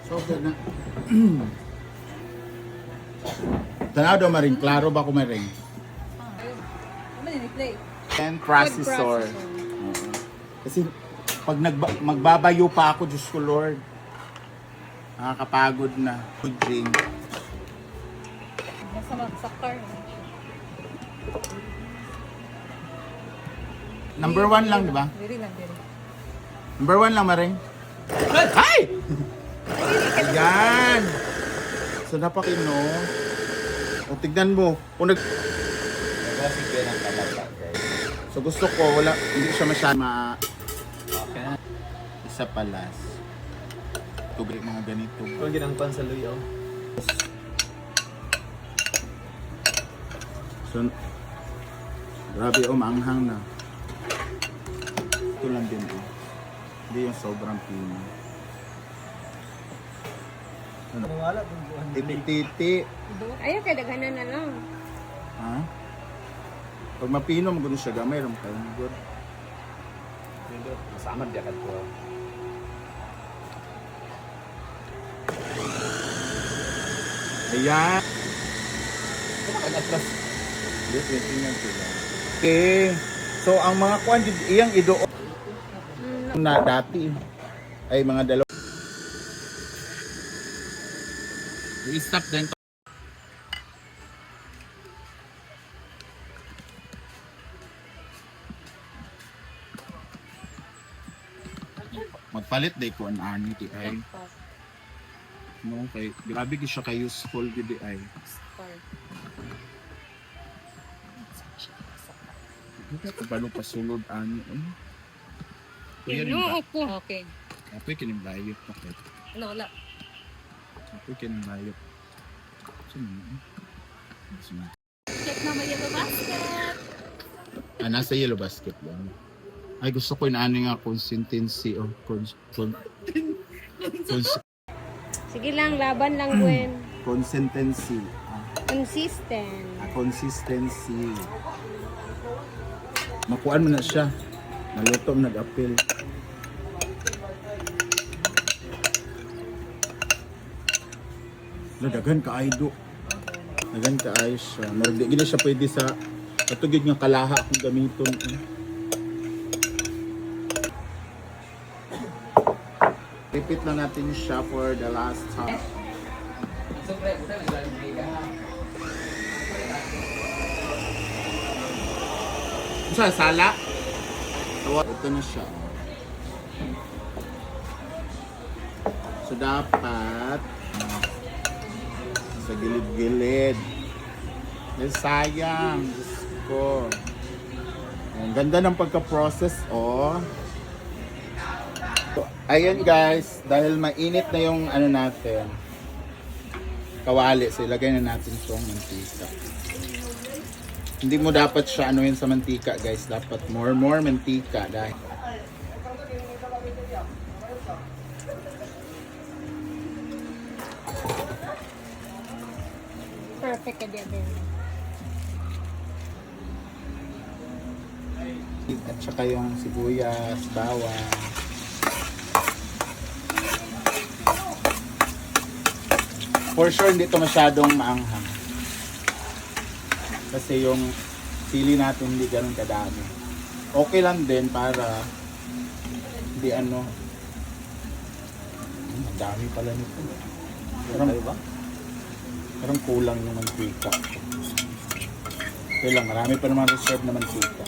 So, na. Tanaw daw maring, klaro ba ko maring? Ayun. Ano yun, i-play? And processor. Oo. Kasi pag magbabayo pa ako, Diyos ko Lord. Nakakapagod na. Good drink. Basta magsakar. Number 1 lang, di ba? Diri lang, diri. Number 1 lang, maring. Ay! Ayan! So, napakino. O, tignan mo. Kung nag... So, gusto ko, wala, hindi siya masyadong isa palas. Tubig mga ganito. Kung ginangpan sa luyo. So, grabe maanghang na. Ito lang din Hindi yung sobrang pino. Wala kung buwan. Titi-titi. Ayaw kay daghanan na lang. Ha? Pag mapino, magano siya gamay. Ram kayo. Good. Masama dia kan ko. Ayan. Atras. Okay. So, ang mga kuwan, iyang ido na dati ay mga dalawa. I-stop din. Magpalit day ko ang ani ti ay. No, kay grabe gi siya kay useful gid ay. Paano pasulod ani? Inuo ko. Okay. Apoy kining bayot pa kay. Wala. Apoy kining bayot. Sino? Check na may yellow basket. Nasa yellow basket lang. Ay, gusto ko yung ano nga consistency o Sige lang, laban lang, Gwen. consistency. Consistent. Consistency. Makuan mo na siya. Naluto mo nag-appeal. Daghan ka aido. Daghan ka ay siya. Marag di siya pwede sa katugid nga kalaha kung gamiton. Repeat lang natin siya for the last time. Sa sala. Ito na siya. So dapat sa gilid-gilid. Dahil sayang. Diyos ko. Ang ganda ng pagka-process, oh. So, ayan guys, dahil mainit na yung ano natin, kawali, so ilagay na natin itong mantika. Hindi mo dapat siya anuhin sa mantika guys, dapat more mantika dahil Perfect ka din. at saka yung sibuyas, bawang. For sure hindi ito masyadong maanghang. Kasi yung sili natin hindi ganun kadami. Okay lang din para hindi ano. Ang dami pala nito. Parang kulang yung mantika. Okay lang, marami pa naman reserve na mantika.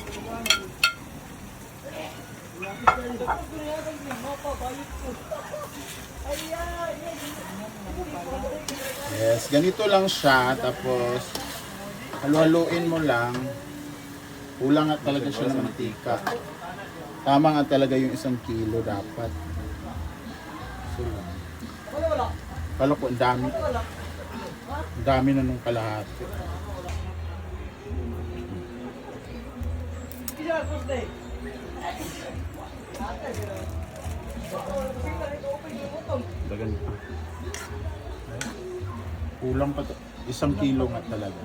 Yes, ganito lang siya. Tapos halu-haluin mo lang. Kulang nga talaga siya ng mantika. Tama nga talaga yung 1 kilo dapat. So lang. Kala ko ang dami. Ang dami na nung kalahati. Dagan pa. Kulang pa to. 1 kilo nga talaga.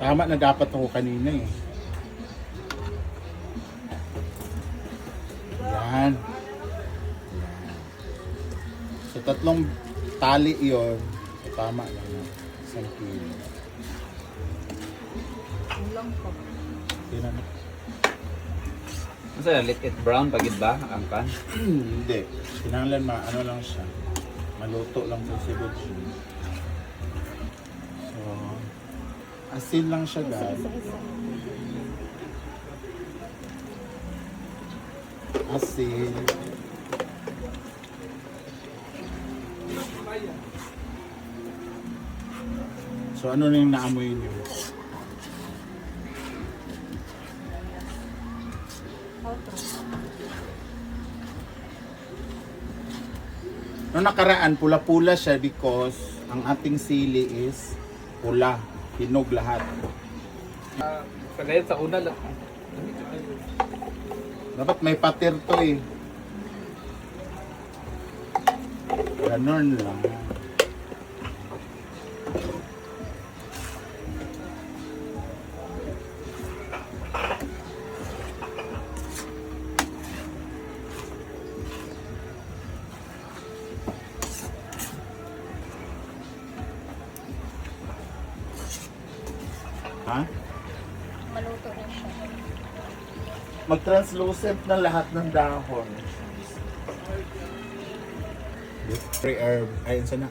Tama na dapat ako kanina eh. Yan. So, 3 tali yon. So, tama lang na. 1 kilo. Ulang pa. Yun na. Masa let it brown pagid ba ang kan? Hindi. Kinanglan ano lang siya. Maluto lang sa sigod siya. So, asin lang siya guys. Asin. So, ano na yung naamoy niyo? Noong nakaraan, pula-pula siya because ang ating sili is pula. Hinog lahat. Kagaya sa una lang. Dapat may patir to eh. Ganon lang. Ha? Maluto na siya. Mag-translucent na lahat ng dahon. Very herb. Ayun sana.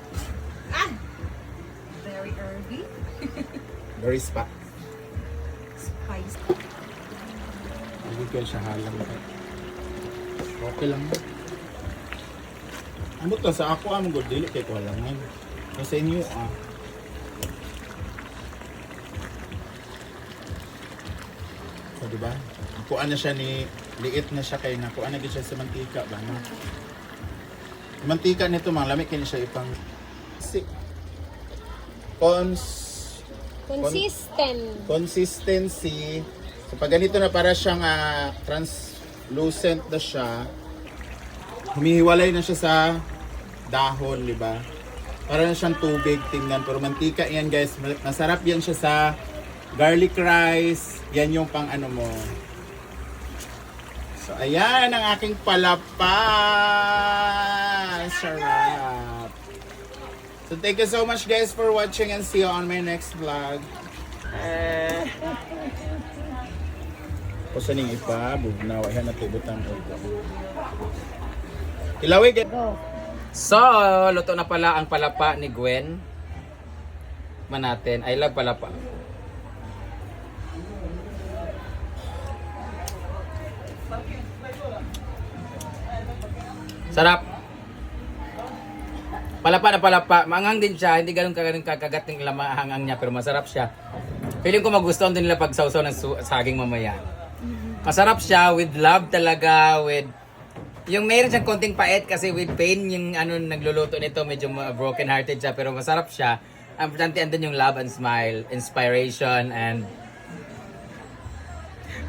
Very herby. Very spa. Spice. Hindi ko siya halang. Okay lang. Ano to? Sa ako ang good. Dili kay ko halangan. So sa inyo So diba? Kuha na siya ni liit na siya kay nakuha na gid siya sa mantika ba no? Mantika nito mang lamig kini siya ipang si Consistent. consistency. So pag ganito na para siyang translucent na siya, humihiwalay na siya sa dahon, di ba? Para na siyang tubig tingnan, pero mantika yan guys. Masarap yan siya sa garlic rice. Yan yung pang ano mo. So ayan ang aking palapa. Sarap. So thank you so much guys for watching and see you on my next vlog. Kusa ning ipa, bugnaw, ayan na tibutang ko. Ilawig. Go. So, luto na pala ang palapa ni Gwen. Man natin. I love palapa. Sarap. Palapa na palapa. Maanghang din siya. Hindi ganun kakagat ng hangang niya. Pero masarap siya. Feeling ko magustuhan din nila pag sausaw ng saging mamaya. Masarap siya with love talaga. With yung mayroon siyang konting pait kasi with pain yung ano nagluluto nito. Medyo broken hearted siya. Pero masarap siya. Ang importante andun yung love and smile. Inspiration and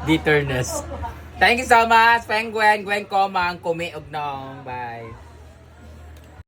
bitterness. Thank you so much. Gwen Komang. Kumiog nong. Bye.